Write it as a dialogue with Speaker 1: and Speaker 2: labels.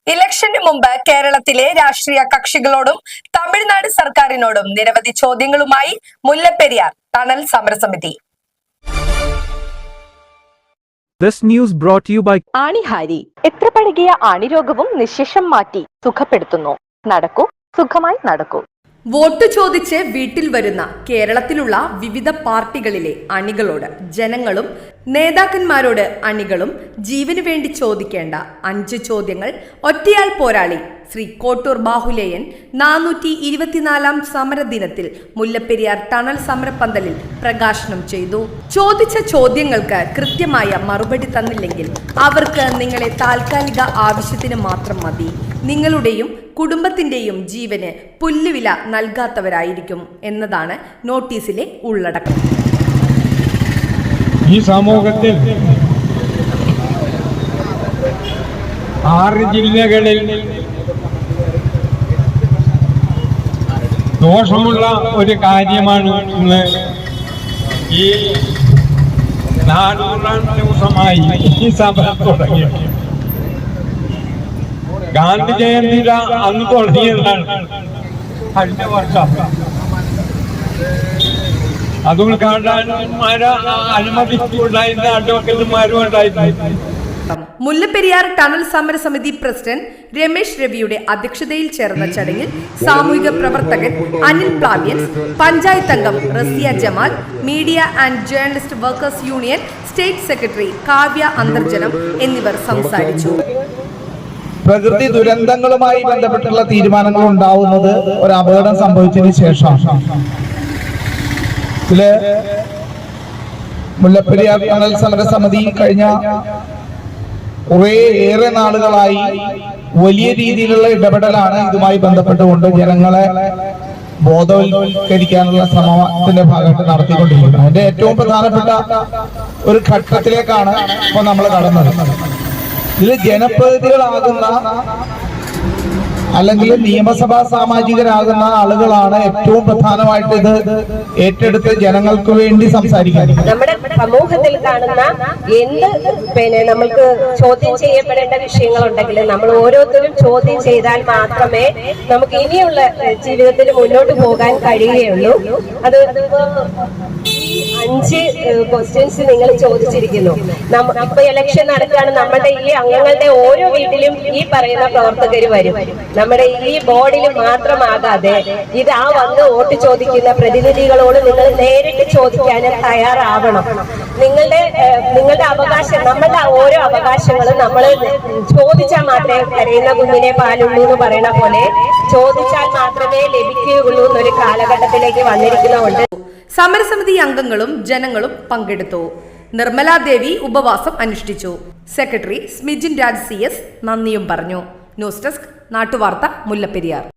Speaker 1: ഇലക്ഷന് മുമ്പ് കേരളത്തിലെ രാഷ്ട്രീയ കക്ഷികളോടും തമിഴ്നാട് സർക്കാരിനോടും നിരവധി ചോദ്യങ്ങളുമായി മുല്ലപ്പെരിയാർ ടണൽ സമരസമിതി.
Speaker 2: This news brought to you by
Speaker 3: ആണിഹാരി. എത്ര പഴകിയ ആണിരോഗവും നിശേഷം മാറ്റി സുഖപ്പെടുത്തുന്നു. നടക്കൂ, സുഖമായി നടക്കൂ.
Speaker 4: വോട്ട് ചോദിച്ച് വീട്ടിൽ വരുന്ന കേരളത്തിലുള്ള വിവിധ പാർട്ടികളിലെ അണികളോട് ജനങ്ങളും നേതാക്കന്മാരോട് അണികളും ജീവന് വേണ്ടി ചോദിക്കേണ്ട 5 ചോദ്യങ്ങൾ ഒറ്റയാൾ പോരാളി ശ്രീ കോട്ടൂർ ബാഹുലേയൻ 424-ാം സമരദിനത്തിൽ മുല്ലപ്പെരിയാർ ടണൽ സമരപ്പന്തലിൽ പ്രകാശനം ചെയ്തു. ചോദിച്ച ചോദ്യങ്ങൾക്ക് കൃത്യമായ മറുപടി തന്നില്ലെങ്കിൽ അവർക്ക് നിങ്ങളെ താൽക്കാലിക ആവശ്യത്തിന് മാത്രം മതി, നിങ്ങളുടെയും കുടുംബത്തിന്റെയും ജീവന് പുല്ലുവില നൽകാത്തവരായിരിക്കും എന്നതാണ് നോട്ടീസിലെ ഉള്ളടക്കം.
Speaker 5: ഈ സമൂഹത്തിൽ 6 ജില്ലകളിൽ ദോഷമുള്ള ഒരു കാര്യമാണ് ഇന്ന് ഈ 400 ദിവസമായി ഈ സമരം തുടങ്ങിയത്. ഗാന്ധി ജയന്തി അന്ന് തുടങ്ങിയതാണ് കഴിഞ്ഞ വർഷം. അത് ഉദ്ഘാടകന്മാരെ അനുമതിക്കുണ്ടായിരുന്ന അഡ്വക്കേറ്റുമാരും ഉണ്ടായിരുന്നു.
Speaker 4: മുല്ലപ്പെരിയാർ ടണൽ സമരസമിതി പ്രസിഡന്റ് രമേശ് രവിയുടെ അധ്യക്ഷതയിൽ ചേർന്ന ചടങ്ങിൽ സാമൂഹിക പ്രവർത്തകൻ അനിൽ പ്ലാവ്യൻസ്, പഞ്ചായത്ത് അംഗം Rasiya Jamal, media and journalist workers union state secretary Kavya Antharjanam എന്നിവർ സംസാരിച്ചു.
Speaker 6: പ്രകൃതി ദുരന്തങ്ങളുമായി ബന്ധപ്പെട്ടുള്ള തീരുമാനങ്ങൾ ഉണ്ടാവുന്നത് ഒരു അപകടം സംഭവിച്ചതിന് ശേഷം മുല്ലപ്പെരിയാർ ടണൽ സമരസമിതി കഴിഞ്ഞ ഏറെ നാളുകളായി വലിയ രീതിയിലുള്ള ഇടപെടലാണ് ഇതുമായി ബന്ധപ്പെട്ടുകൊണ്ട് ജനങ്ങളെ ബോധവൽക്കരിക്കാനുള്ള ശ്രമത്തിന്റെ ഭാഗമായിട്ട് നടത്തിക്കൊണ്ടിരിക്കുന്നത്. അതിന്റെ ഏറ്റവും പ്രധാനപ്പെട്ട ഒരു ഘട്ടത്തിലേക്കാണ് ഇപ്പോൾ നമ്മൾ കടന്നത്. ഇതിൽ ജനപ്രതിനിധികളാകുന്ന അല്ലെങ്കിൽ നിയമസഭാ സാമാജികരാകുന്ന ആളുകളാണ് ഏറ്റവും പ്രധാനമായിട്ട് ഇത് ഏറ്റെടുത്ത് ജനങ്ങൾക്ക് വേണ്ടി സംസാരിക്കുന്നത്.
Speaker 7: നമ്മുടെ സമൂഹത്തിൽ കാണുന്ന നമ്മൾക്ക് ചോദ്യം ചെയ്യപ്പെടേണ്ട വിഷയങ്ങളുണ്ടെങ്കിൽ നമ്മൾ ഓരോരുത്തരും ചോദ്യം ചെയ്താൽ മാത്രമേ നമുക്ക് ഇനിയുള്ള ജീവിതത്തിൽ മുന്നോട്ട് പോകാൻ കഴിയുകയുള്ളൂ. അത് 5 ക്വസ്റ്റ്യൻസ് നിങ്ങൾ ചോദിച്ചിരിക്കുന്നു. ഇപ്പൊ ഇലക്ഷൻ നടക്കുകയാണ്. നമ്മുടെ ഈ അംഗങ്ങളുടെ ഓരോ വീട്ടിലും ഈ പറയുന്ന പ്രവർത്തകർ വരും. നമ്മുടെ ഈ ബോർഡിൽ മാത്രമാകാതെ ഇത് വന്ന് വോട്ട് ചോദിക്കുന്ന പ്രതിനിധികളോട് നിങ്ങൾ നേരിട്ട് ചോദിക്കാനും തയ്യാറാവണം. നിങ്ങളുടെ അവകാശം, നമ്മളുടെ ഓരോ അവകാശങ്ങളും നമ്മൾ ചോദിച്ചാൽ മാത്രമേ കരയുന്ന കുഞ്ഞിനെ പാലുള്ളൂ എന്ന് പറയുന്ന പോലെ ചോദിച്ചാൽ മാത്രമേ ലഭിക്കുകയുള്ളൂ എന്നൊരു കാലഘട്ടത്തിലേക്ക് വന്നിരിക്കുന്നതുകൊണ്ട്
Speaker 4: സമരസമിതി അംഗങ്ങളും ജനങ്ങളും പങ്കെടുത്തു. നിർമ്മലാദേവി ഉപവാസം അനുഷ്ഠിച്ചു. സെക്രട്ടറി സ്മിജിൻ രാജ് CS നന്ദിയും പറഞ്ഞു. ന്യൂസ് ഡെസ്ക് നാട്ടുവാർത്ത, മുല്ലപ്പെരിയാർ.